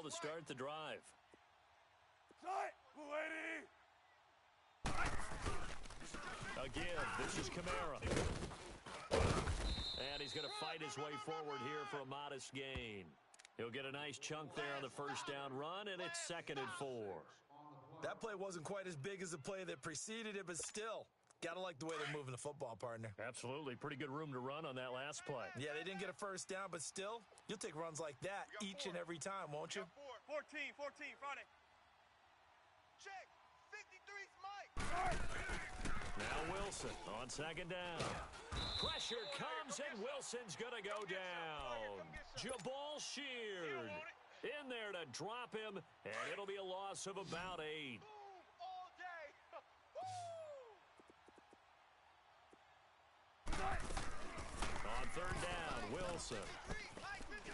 to start the drive. Again, this is Kamara. And he's going to fight his way forward here for a modest gain. He'll get a nice chunk there on the first down run, and it's 2nd and 4. That play wasn't quite as big as the play that preceded it, but still, got to like the way they're moving the football, partner. Absolutely. Pretty good room to run on that last play. Yeah, they didn't get a first down, but still, you'll take runs like that each and every time, won't you? 14, Friday. Check. 53's Mike. Now Wilson on 2nd down. Pressure comes, and Wilson's going to go down. Jabal Sheard in there to drop him, and it'll be a loss of about 8. All day. On 3rd down, Wilson.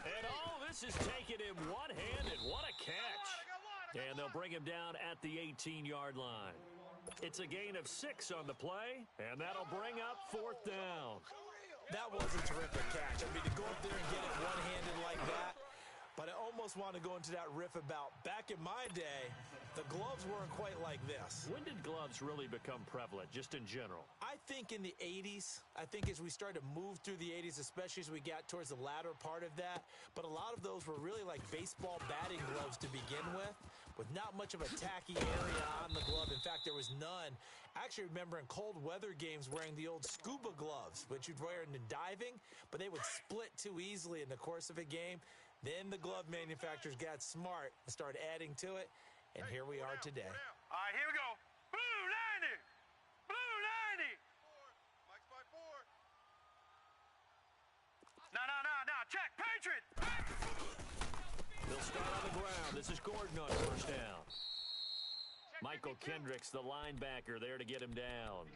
And this is taking him one-handed. What a catch. And they'll bring him down at the 18-yard line. It's a gain of 6 on the play, and that'll bring up 4th down. That was a terrific catch. I mean, to go up there and get it one-handed like that, but I almost want to go into that riff about back in my day, the gloves weren't quite like this. When did gloves really become prevalent, just in general? I think in the 80s. I think as we started to move through the 80s, especially as we got towards the latter part of that. But a lot of those were really like baseball batting gloves to begin with not much of a tacky area on the glove. In fact, there was none. I actually remember in cold weather games wearing the old scuba gloves, which you'd wear in diving, but they would split too easily in the course of a game. Then the glove manufacturers got smart and started adding to it, and here we are today. All right, here we go. Blue 90. Blue 90. Mike's by 4. No. Check. Patriot. They'll start on the ground. This is Gordon on 1st down. Michael Kendricks, the linebacker, there to get him down.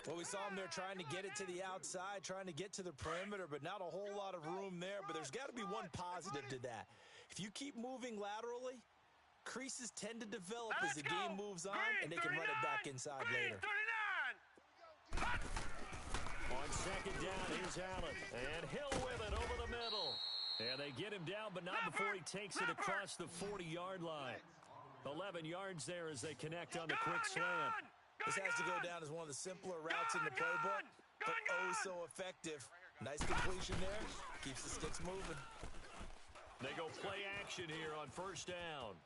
Well, we saw him there trying to get it to the outside, trying to get to the perimeter, but not a whole lot of room there. But there's got to be one positive to that. If you keep moving laterally, creases tend to develop as the game moves on, and they can run it back inside later. On 2nd down, here's Allen. And Hill with it over the middle. And they get him down, but not before he takes it across the 40-yard line. 11 yards there as they connect on the quick slant. This has to go down as one of the simpler routes in the playbook, but oh so effective. Nice completion there. Keeps the sticks moving. They go play action here on 1st down.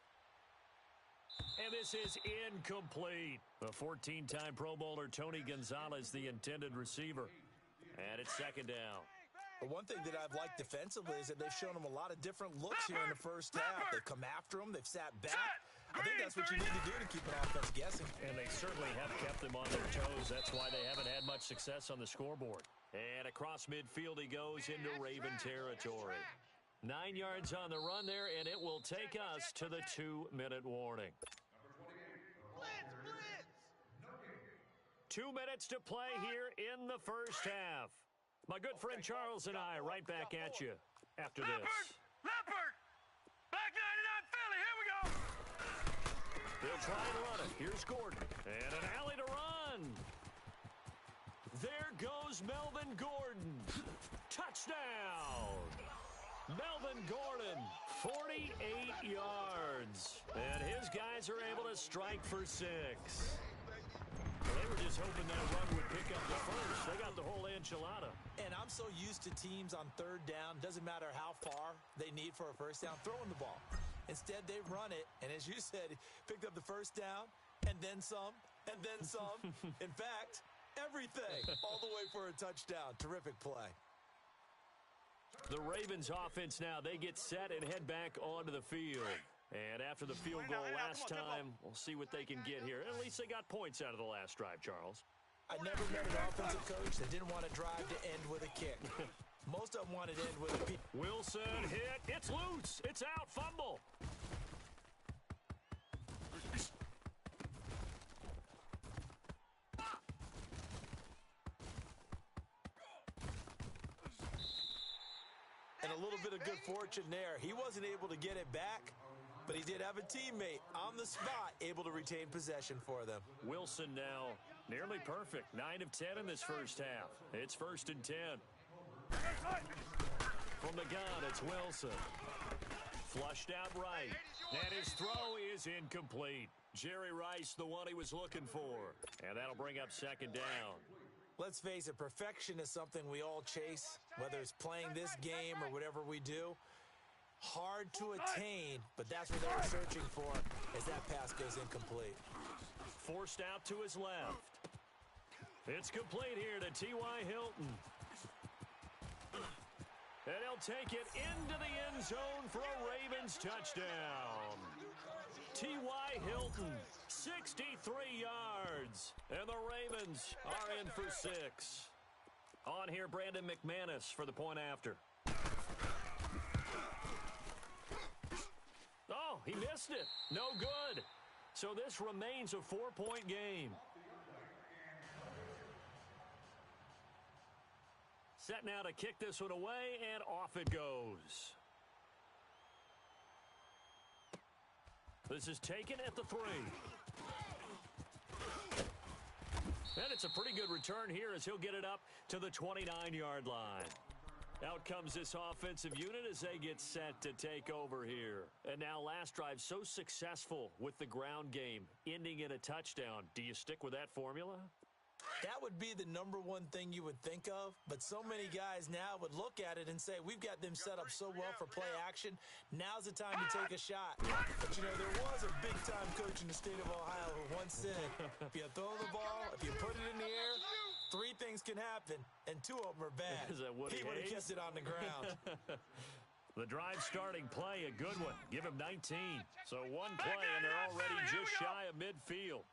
And this is incomplete. The 14-time Pro Bowler Tony Gonzalez, the intended receiver. And it's 2nd down. But one thing that I've liked defensively is that they've shown them a lot of different looks here in the first half. They've come after them. They've sat back. I think that's what you need to do to keep an offense guessing. And they certainly have kept them on their toes. That's why they haven't had much success on the scoreboard. And across midfield he goes into Raven territory. 9 yards on the run there, and it will take us to the 2-minute warning. Blitz. 2 minutes to play here in the first half. My good friend Charles and I right back at you after this. Leopard. Back 99 Philly. Here we go. They'll try and run it. Here's Gordon. And an alley to run. There goes Melvin Gordon. Touchdown. Melvin Gordon, 48 yards. And his guys are able to strike for 6. They were just hoping that run would pick up the first. They got the whole enchilada. And I'm so used to teams on 3rd down, doesn't matter how far they need for a first down, throwing the ball. Instead, they run it, and as you said, picked up the first down, and then some, and then some. In fact, everything, all the way for a touchdown. Terrific play. The Ravens offense now, they get set and head back onto the field. And after the field goal last time, we'll see what they can get here. At least they got points out of the last drive, Charles. I never met an offensive coach that didn't want to drive to end with a kick. Most of them wanted to end with a kick. Wilson hit. It's loose. It's out. Fumble. And a little bit of good fortune there. He wasn't able to get it back, but he did have a teammate on the spot able to retain possession for them. Wilson now nearly perfect. 9 of 10 in this first half. It's 1st and 10. From the gun, it's Wilson. Flushed out right. And his throw is incomplete. Jerry Rice, the one he was looking for. And that'll bring up second down. Let's face it, perfection is something we all chase, whether it's playing this game or whatever we do. Hard to attain, but that's what they were searching for as that pass goes incomplete. Forced out to his left. It's complete here to T.Y. Hilton. And he'll take it into the end zone for a Ravens touchdown. T.Y. Hilton, 63 yards. And the Ravens are in for 6. On here, Brandon McManus for the point after. Oh, he missed it. No good. So this remains a 4-point game. Set now to kick this one away, and off it goes. This is taken at the 3. And it's a pretty good return here as he'll get it up to the 29-yard line. Out comes this offensive unit as they get set to take over here. And now last drive so successful with the ground game, ending in a touchdown. Do you stick with that formula? That would be the number one thing you would think of, but so many guys now would look at it and say, we've got them set up so well for play action, now's the time to take a shot. But, you know, there was a big-time coach in the state of Ohio who once said, if you throw the ball, if you put it in the air, 3 things can happen, and 2 of them are bad. Is that he would have kept it on the ground. The drive starting play, a good one. Give him 19. So one play, and they're already just shy of midfield.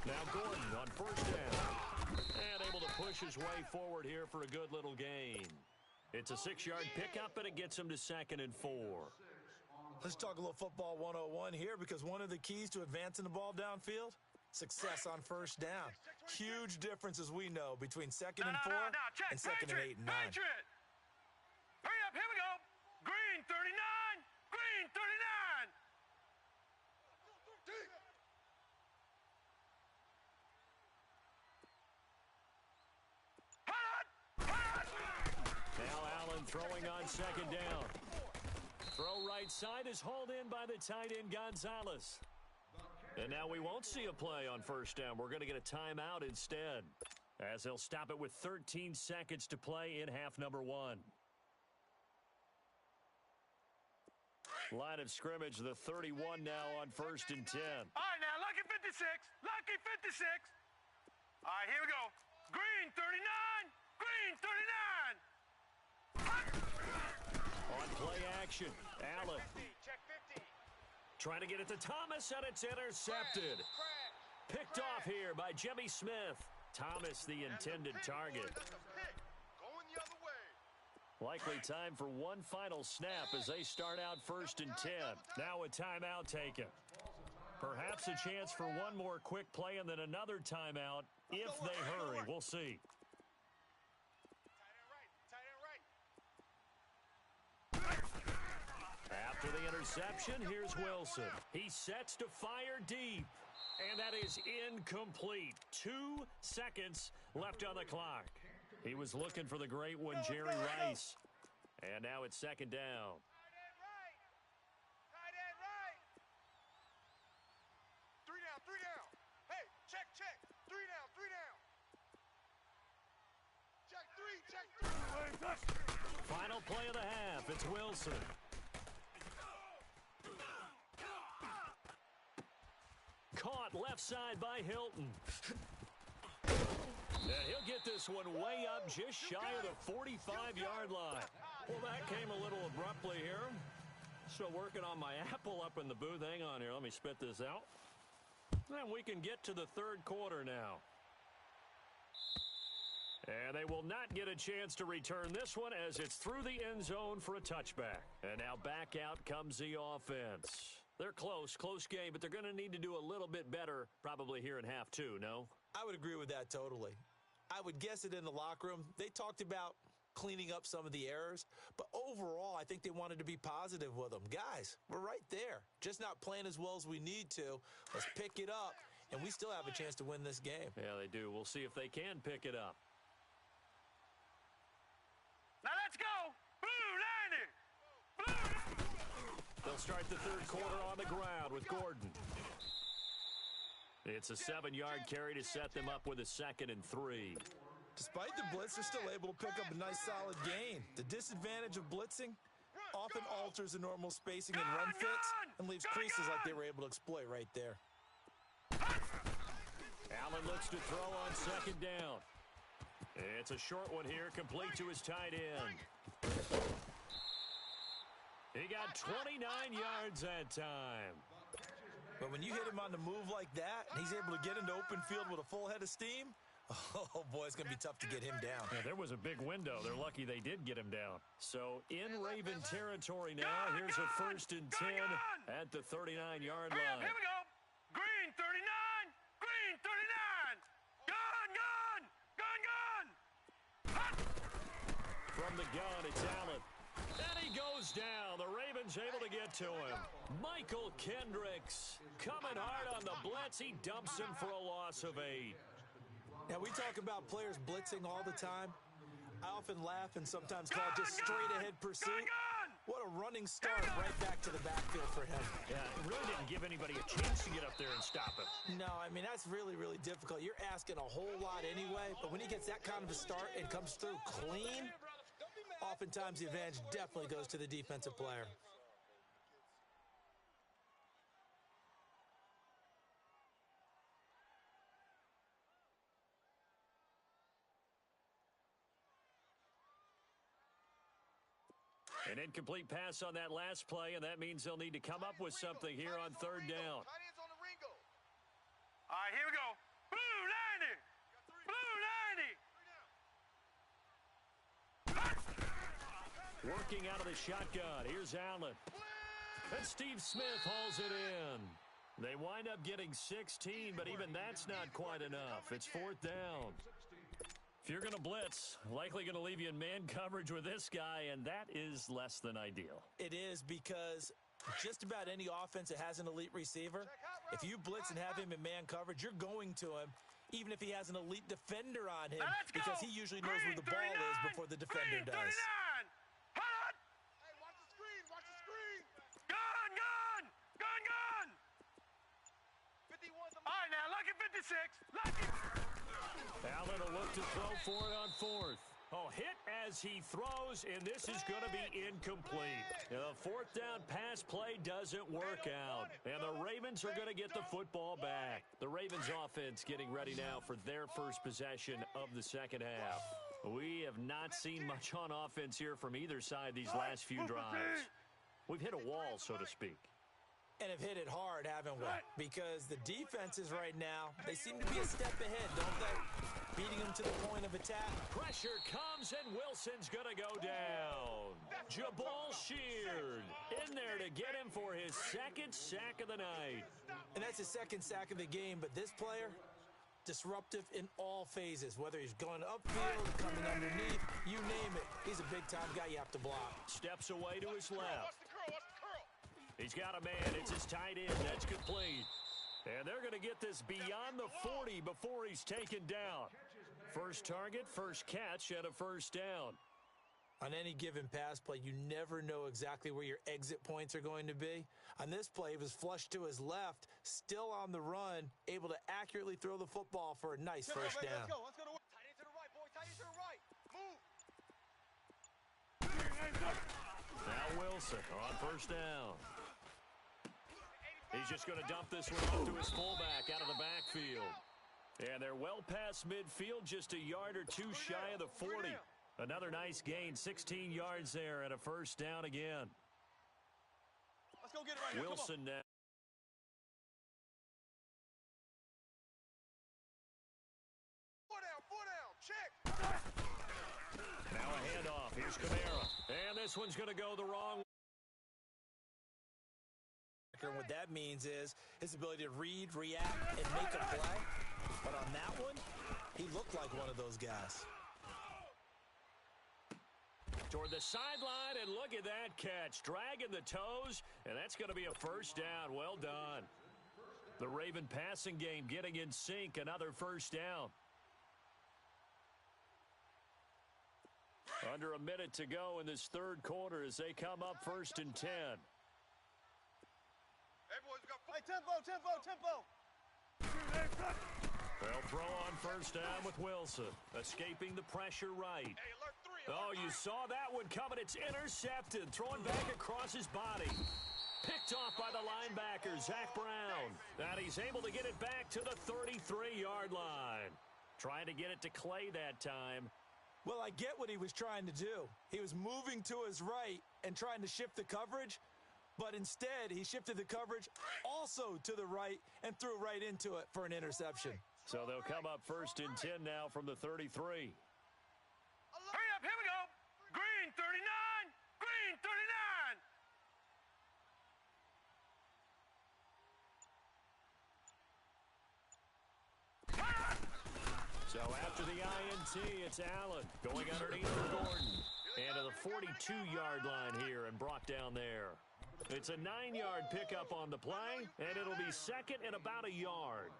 Now Gordon on first down. And able to push his way forward here for a good little gain. It's a 6-yard pickup, and it gets him to 2nd and 4. Let's talk a little football 101 here, because one of the keys to advancing the ball downfield, success on first down. Huge difference, as we know, between 2nd and 4 and 2nd and 8 and 9. Patriot! Hurry up, here we go. Green 39, green 39. Now Allen throwing on 2nd down. Throw right side is hauled in by the tight end Gonzalez. And now we won't see a play on first down. We're going to get a timeout instead, as they'll stop it with 13 seconds to play in half number 1. Line of scrimmage, the 31 now on 1st and 10. All right, now, lucky 56. Lucky 56. All right, here we go. Green 39, green 39. On play action, Allen. Check 50. Trying to get it to Thomas, and it's intercepted. Picked off here by Jimmy Smith. Thomas, the intended target. Going the other way. Likely time for one final snap as they start out 1st and 10. Now a timeout taken. Perhaps a chance for one more quick play and then another timeout if they hurry. We'll see. After the interception, here's Wilson. He sets to fire deep. And that is incomplete. 2 seconds left on the clock. He was looking for the great one, Jerry Rice. And now it's 2nd down. Tight end right. 3 down, 3 down. Hey, check. 3 down, 3 down. Check 3. Final play of the half. It's Wilson. Caught left side by Hilton. And he'll get this one way up just shy of the 45-yard line. Well, that came a little abruptly here. Still working on my apple up in the booth. Hang on here. Let me spit this out. And we can get to the 3rd quarter now. And they will not get a chance to return this one as it's through the end zone for a touchback. And now back out comes the offense. They're close game, but they're going to need to do a little bit better probably here in half 2, no? I would agree with that totally. I would guess it in the locker room. They talked about cleaning up some of the errors, but overall, I think they wanted to be positive with them. Guys, we're right there. Just not playing as well as we need to. Let's pick it up, and we still have a chance to win this game. Yeah, they do. We'll see if they can pick it up. Now let's go. Blue They'll start the third quarter on the ground with Gordon. It's a 7-yard carry to set them up with a 2nd and 3. Despite the blitz, they're still able to pick up a nice solid gain. The disadvantage of blitzing often alters the normal spacing and run fits and leaves creases like they were able to exploit right there. Allen looks to throw on 2nd down. It's a short one here, complete to his tight end. He got 29 yards that time. But when you hit him on the move like that, and he's able to get into open field with a full head of steam, oh, boy, it's going to be tough to get him down. Yeah, there was a big window. They're lucky they did get him down. So in Raven territory now, here's a 1st and 10 at the 39-yard line. Here we go. Green 39. Green 39. Gun, gun. Gun, gun. Hot. From the gun, it's Allen. And he goes down. The Ravens able to get to him. Michael Kendricks coming hard on the blitz. He dumps him for a loss of 8. Now, we talk about players blitzing all the time. I often laugh and sometimes call it just straight-ahead pursuit. What a running start right back to the backfield for him. Yeah, it really didn't give anybody a chance to get up there and stop him. No, I mean, that's really, really difficult. You're asking a whole lot anyway, but when he gets that kind of a start and comes through clean, oftentimes the advantage definitely goes to the defensive player. An incomplete pass on that last play, and that means they'll need to come up with something here on 3rd down. All right, here we go. Blue 90. Blue 90. Working out of the shotgun. Here's Allen. And Steve Smith hauls it in. They wind up getting 16, but even that's not quite enough. It's 4th down. If you're going to blitz, likely going to leave you in man coverage with this guy, and that is less than ideal. It is, because just about any offense that has an elite receiver, if you blitz and have him in man coverage, you're going to him, even if he has an elite defender on him, because he usually knows where the ball is before the defender does. Hot! Hey, watch the screen, watch the screen! Gun, gun! Gun, gun! 51. All right, now, lucky 56. Lucky. Allen will look to throw for it on 4th. Oh, hit as he throws, and this is going to be incomplete. The 4th down pass play doesn't work out, and the Ravens are going to get the football back. The Ravens offense getting ready now for their first possession of the second half. We have not seen much on offense here from either side these last few drives. We've hit a wall, so to speak. And have hit it hard, haven't we? Because the defenses right now, they seem to be a step ahead, don't they? Beating them to the point of attack. Pressure comes, and Wilson's going to go down. Jabal Sheard in there to get him for his 2nd sack of the night. And that's his 2nd sack of the game, but this player, disruptive in all phases, whether he's going upfield, coming underneath, you name it. He's a big-time guy you have to block. Steps away to his left. He's got a man. It's his tight end. That's complete. And they're going to get this beyond the 40 before he's taken down. First target, first catch, and a 1st down. On any given pass play, you never know exactly where your exit points are going to be. On this play, he was flushed to his left, still on the run, able to accurately throw the football for a nice 1st down. Let's go. Let's go to work. Tight end to the right, boy. Tight end to the right. Move. Now Wilson on 1st down. He's just going to dump this one off to his fullback out of the backfield. And they're well past midfield, just a yard or 2 shy of the 40. Another nice gain, 16 yards there, and a 1st down again. Let's go get it right here. Wilson now. Four down, check. Now a handoff. Here's Kamara. And this one's going to go the wrong way. And what that means is his ability to read, react, and make a play. But on that one, he looked like one of those guys. Toward the sideline, and look at that catch. Dragging the toes, and that's going to be a 1st down. Well done. The Raven passing game getting in sync. Another 1st down. Under a minute to go in this 3rd quarter as they come up 1st and 10. Hey, tempo. They'll throw on first down with Wilson, escaping the pressure right. Hey, alert 3. Oh, you saw that one coming. It's intercepted, thrown back across his body. Picked off by the linebacker, Zach Brown. And he's able to get it back to the 33-yard line. Trying to get it to Clay that time. Well, I get what he was trying to do. He was moving to his right and trying to shift the coverage, but instead he shifted the coverage also to the right and threw right into it for an interception. So they'll come up first and 10 now from the 33. Hurry up, here we go. Green 39. Green 39. So after the INT, it's Allen going underneath for Gordon. And to the 42-yard line here and brought down there. It's a 9-yard pickup on the play, and it'll be second and about a yard.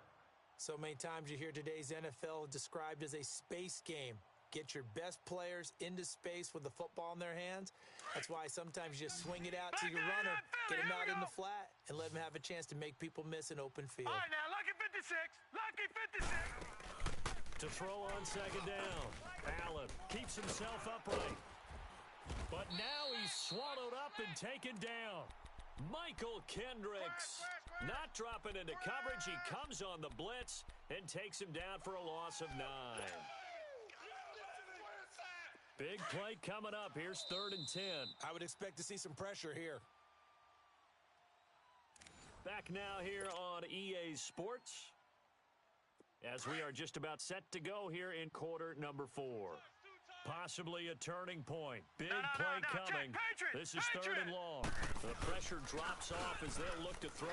So many times you hear today's NFL described as a space game. Get your best players into space with the football in their hands. That's why sometimes you just swing it out to your runner, get him out in the flat, and let him have a chance to make people miss an open field. All right, now, lucky 56. Lucky 56. To throw on second down, Allen keeps himself upright. But now he's swallowed up and taken down. Michael Kendricks not dropping into coverage. He comes on the blitz and takes him down for a loss of 9. Big play coming up. Here's 3rd and 10. I would expect to see some pressure here. Back now here on EA Sports, as we are just about set to go here in quarter number 4. Possibly a turning point. Big play coming. This is 3rd and long. The pressure drops off as they'll look to throw.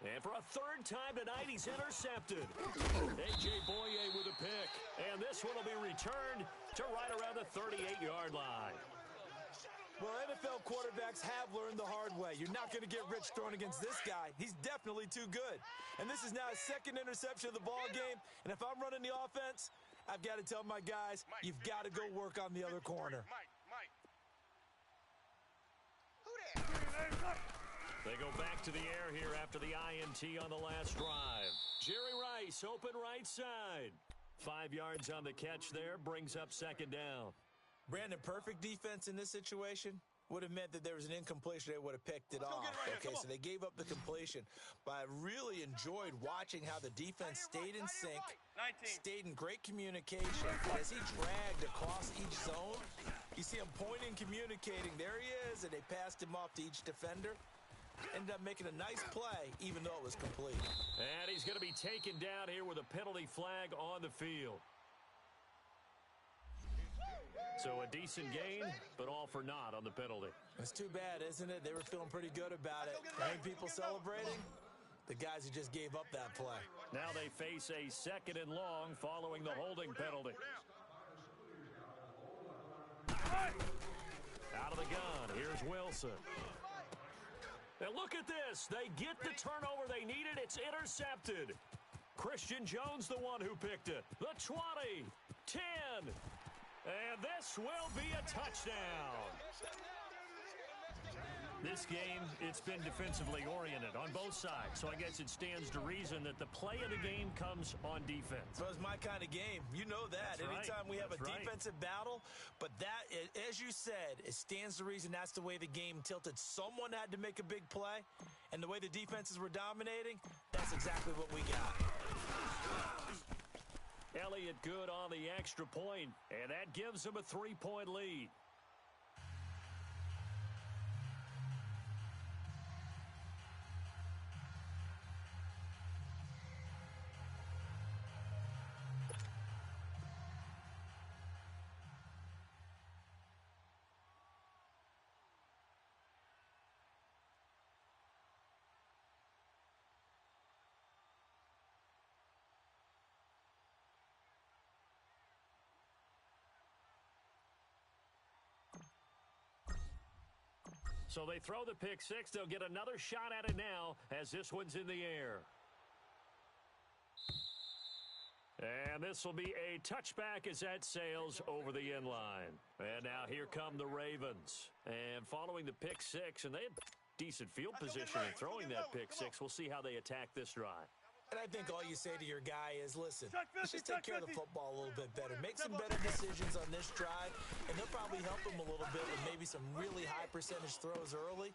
And for a 3rd time tonight, he's intercepted. A.J. Boye with a pick. And this one will be returned to right around the 38-yard line. Well, NFL quarterbacks have learned the hard way. You're not going to get rich throwing against this guy. He's definitely too good. And this is now his 2nd interception of the ball game. And if I'm running the offense, I've got to tell my guys, you've got to go work on the other corner. Mike. They go back to the air here after the INT on the last drive. Jerry Rice, open right side. 5 yards on the catch there, brings up 2nd down. Brandon, perfect defense in this situation would have meant that there was an incompletion. They would have picked it off. Okay, so they gave up the completion. But I really enjoyed watching how the defense stayed in sync, stayed in great communication. And as he dragged across each zone, you see him pointing, communicating. There he is, and they passed him off to each defender. Ended up making a nice play, even though it was complete. And he's going to be taken down here with a penalty flag on the field. So a decent gain, but all for naught on the penalty. It's too bad, isn't it? They were feeling pretty good about it. Ain't people celebrating? The guys who just gave up that play. Now they face a 2nd and long following the holding penalty. Out of the gun, here's Wilson. And look at this. They get the turnover they needed. It's intercepted. Christian Jones, the one who picked it. The 20, 10. And this will be a touchdown. This game, it's been defensively oriented on both sides. So I guess it stands to reason that the play of the game comes on defense. So it's my kind of game. You know that. That's Anytime we have That's a defensive battle. But that, as you said, it stands to reason that's the way the game tilted. Someone had to make a big play. And the way the defenses were dominating, that's exactly what we got. Elliott good on the extra point, and that gives him a 3-point lead. So they throw the pick six. They'll get another shot at it now as this one's in the air. And this will be a touchback as that sails over the end line. And now here come the Ravens. And following the pick six, and Decent field position in throwing that pick six. We'll see how they attack this drive. And I think all you say to your guy is, listen, let's just take care of the football a little bit better. Make some better decisions on this drive, and they'll probably help him a little bit with maybe some really high percentage throws early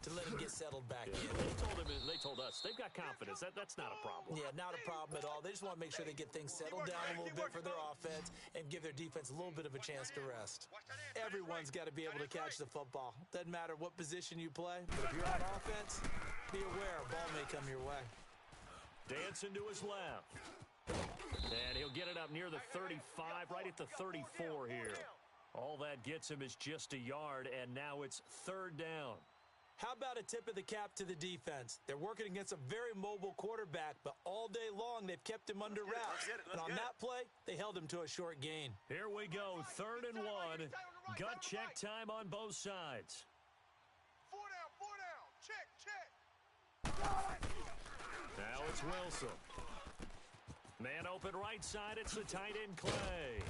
to let him get settled back in. They told us they've got confidence. That's not a problem. Yeah, not a problem at all. They just want to make sure they get things settled down a little bit for their offense and give their defense a little bit of a chance to rest. Everyone's got to be able to catch the football. Doesn't matter what position you play, but if you're on offense, be aware a ball may come your way. Dancing to his left. And he'll get it up near the 35, right at the 34 here. All that gets him is just a yard, and now it's third down. How about a tip of the cap to the defense? They're working against a very mobile quarterback, but all day long they've kept him under wraps. And on that play, they held him to a short gain. Here we go, 3rd and 1. Gut check time on both sides. 4 down, check. Now it's Wilson. Man open right side, it's the tight end Clay.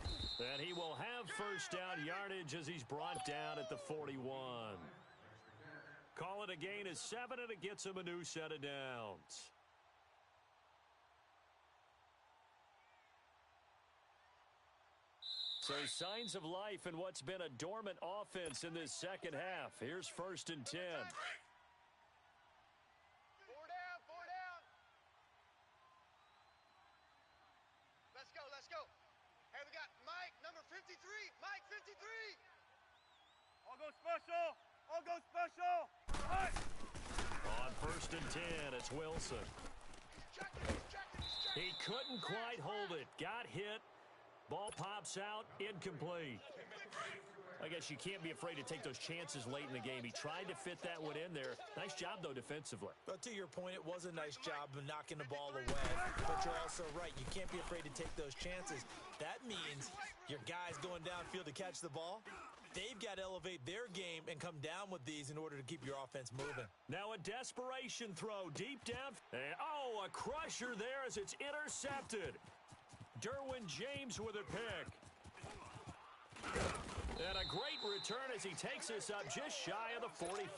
And he will have first down yardage as he's brought down at the 41. Call it a gain of 7, and it gets him a new set of downs. So signs of life in what's been a dormant offense in this second half. Here's 1st and 10. 4 down. Let's go. Hey, we got Mike, number 53. Mike, 53. All go special. Right. On 1st and 10, it's Wilson. He couldn't quite hold it. Got hit. Ball pops out. Incomplete. I guess you can't be afraid to take those chances late in the game. He tried to fit that one in there. Nice job, though, defensively. But to your point, it was a nice job of knocking the ball away. But you're also right. You can't be afraid to take those chances. That means your guys going downfield to catch the ball, they've got to elevate their game and come down with these in order to keep your offense moving. Now a desperation throw deep down. And, a crusher there as it's intercepted. Derwin James with a pick. And a great return as he takes this up just shy of the 45.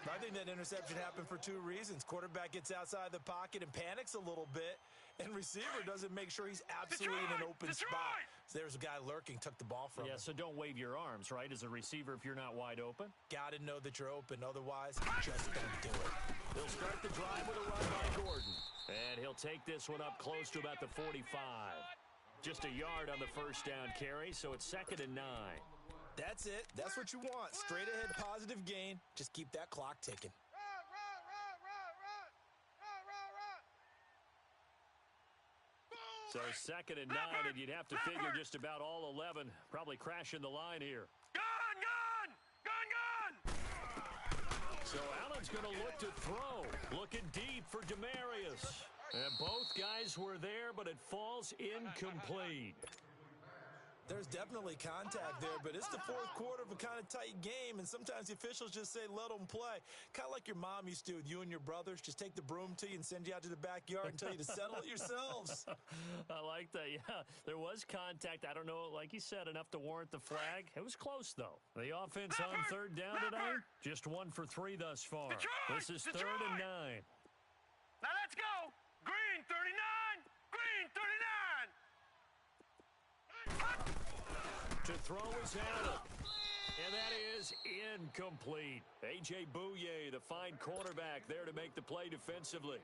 I think that interception happened for 2 reasons. Quarterback gets outside the pocket and panics a little bit, and receiver doesn't make sure he's absolutely in an open spot. So there's a guy lurking, took the ball from him. Yeah, so don't wave your arms, right, as a receiver if you're not wide open. Got to know that you're open. Otherwise, just don't do it. They'll start the drive with a run by Gordon. And he'll take this one up close to about the 45. Just a yard on the first down carry, so it's 2nd and 9. That's it. That's what you want. Straight ahead positive gain. Just keep that clock ticking. So 2nd and 9, and you'd have to figure just about all 11 probably crashing the line here. Gun! So Allen's going to look to throw. Looking deep for Demarius. And both guys were there, but it falls incomplete. There's definitely contact there, but it's the 4th quarter of a kind of tight game, and sometimes the officials just say, let them play. Kind of like your mom used to with you and your brothers. Just take the broom to you and send you out to the backyard and tell you to settle it yourselves. I like that, yeah. There was contact. I don't know, like you said, enough to warrant the flag. It was close, though. The offense on 3rd down today, just 1 for 3 thus far. This is 3rd and 9. Now let's go. Green 39. To throw is Allen. And that is incomplete. A.J. Bouye, the fine cornerback, there to make the play defensively.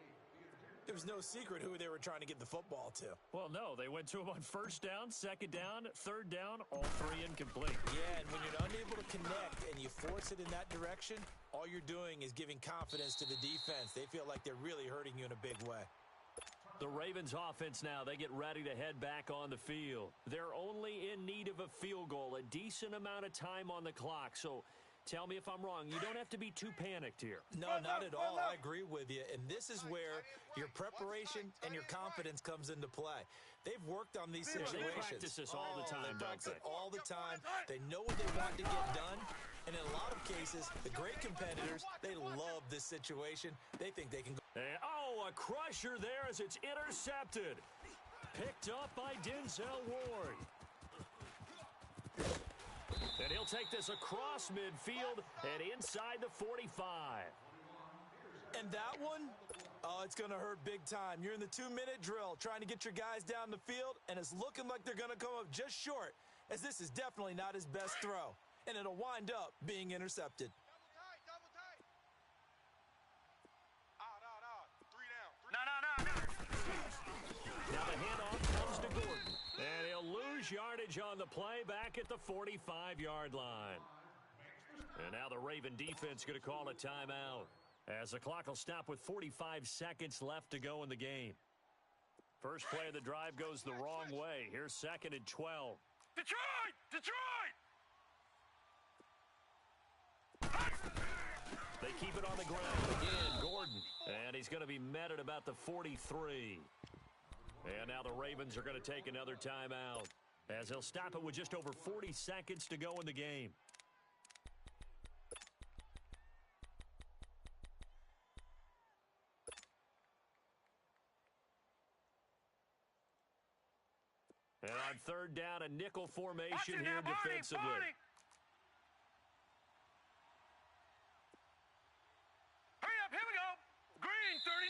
There was no secret who they were trying to get the football to. Well, no. They went to him on 1st down, 2nd down, 3rd down, all 3 incomplete. Yeah, and when you're unable to connect and you force it in that direction, all you're doing is giving confidence to the defense. They feel like they're really hurting you in a big way. The Ravens offense now, they get ready to head back on the field. They're only in need of a field goal, a decent amount of time on the clock. So tell me if I'm wrong. You don't have to be too panicked here. No, not at all. I agree with you. And this is where your preparation and your confidence comes into play. They've worked on these situations. They practice this all the time, They practice it all the time. They know what they want to get done. And in a lot of cases, the great competitors, they love this situation. They think they can go. And, a crusher there as it's intercepted. Picked up by Denzel Ward. And he'll take this across midfield and inside the 45. And that one, oh, it's going to hurt big time. You're in the 2-minute drill trying to get your guys down the field, and it's looking like they're going to come up just short, as this is definitely not his best throw. And it'll wind up being intercepted. Double tight. Out. 3 down. No. Now the handoff comes to Gordon. And he'll lose yardage on the play back at the 45-yard line. And now the Raven defense going to call a timeout, as the clock will stop with 45 seconds left to go in the game. First play of the drive goes the wrong way. Here's 2nd and 12. Detroit! They keep it on the ground again, Gordon. And he's going to be met at about the 43. And now the Ravens are going to take another timeout, as they'll stop it with just over 40 seconds to go in the game. And on 3rd down, a nickel formation here defensively. Hurry up, here we go. Green, 39.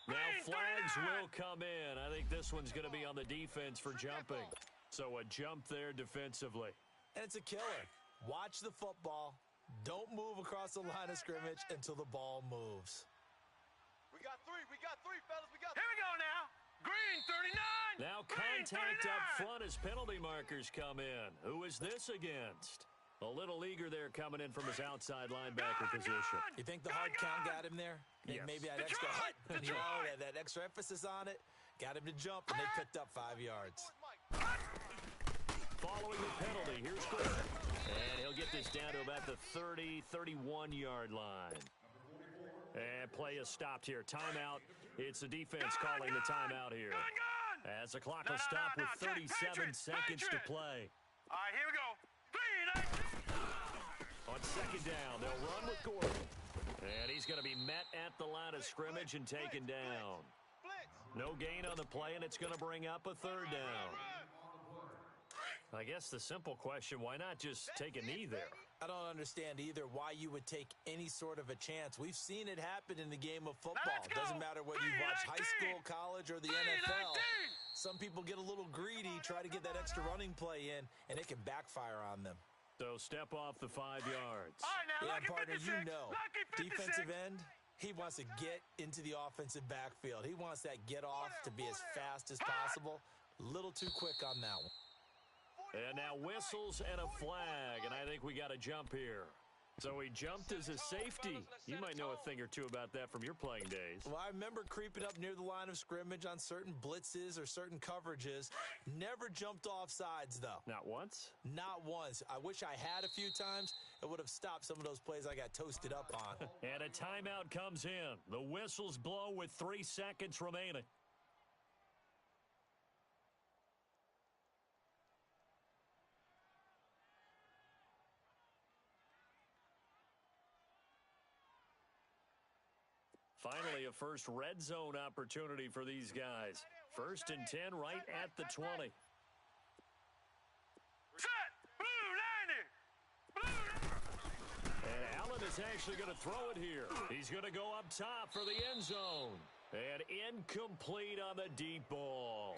Now Green, flags 39. will come in. I think this one's going to be on the defense for jumping. So a jump there defensively. And it's a killer. Watch the football. Don't move across the line of scrimmage until the ball moves. We got three, fellas. Here we go now. Green, 39. Now Green, contact 39. up front as penalty markers come in. Who is this against? A little eager there coming in from his outside linebacker position. You think the hard count got him there? Yes. Maybe that extra hut, that extra emphasis on it, got him to jump, and they picked up 5 yards. Following the penalty, here's Gordon. And he'll get this down to about the 30, 31-yard line. And play is stopped here. Timeout. It's the defense calling the timeout here. As the clock will stop with 37 seconds to play. All right, here we go. On 2nd down, they'll run with Gordon. And he's going to be met at the line of scrimmage and taken down. No gain on the play, and it's going to bring up a 3rd down. I guess the simple question, why not just take a knee there? I don't understand either why you would take any sort of a chance. We've seen it happen in the game of football. It doesn't matter whether you watch high school, college, or the NFL. Some people get a little greedy, try to get that extra running play in, and it can backfire on them. So step off the 5 yards. All right, now, Yeah, partner, 56, you know, lucky 56. defensive end, he wants to get into the offensive backfield. He wants that get off to be as fast as possible. A little too quick on that one. And now whistles and a flag, and I think we got a jump here. So he jumped as a safety. You might know a thing or two about that from your playing days. Well, I remember creeping up near the line of scrimmage on certain blitzes or certain coverages. Never jumped off sides, though. Not once? Not once. I wish I had a few times. It would have stopped some of those plays I got toasted up on. And a timeout comes in. The whistles blow with 3 seconds remaining. Finally, a first red zone opportunity for these guys. 1st and 10 right at the 20. Set! Blue 90! And Allen is actually going to throw it here. He's going to go up top for the end zone. And incomplete on the deep ball.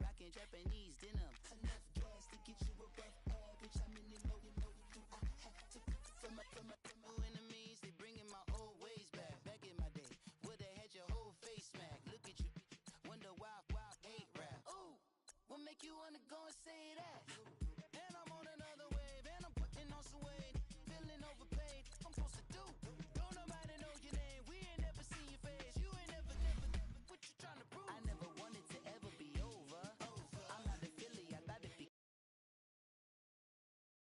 Rockin' Japanese denim. Enough gas to get you a rough average. How many more you know you do? I have to from my enemies. They bringing my old ways back. Back in my day, woulda had your whole face smacked. Look at you, wonder why hate rap. Ooh, what makes wanna go and say that.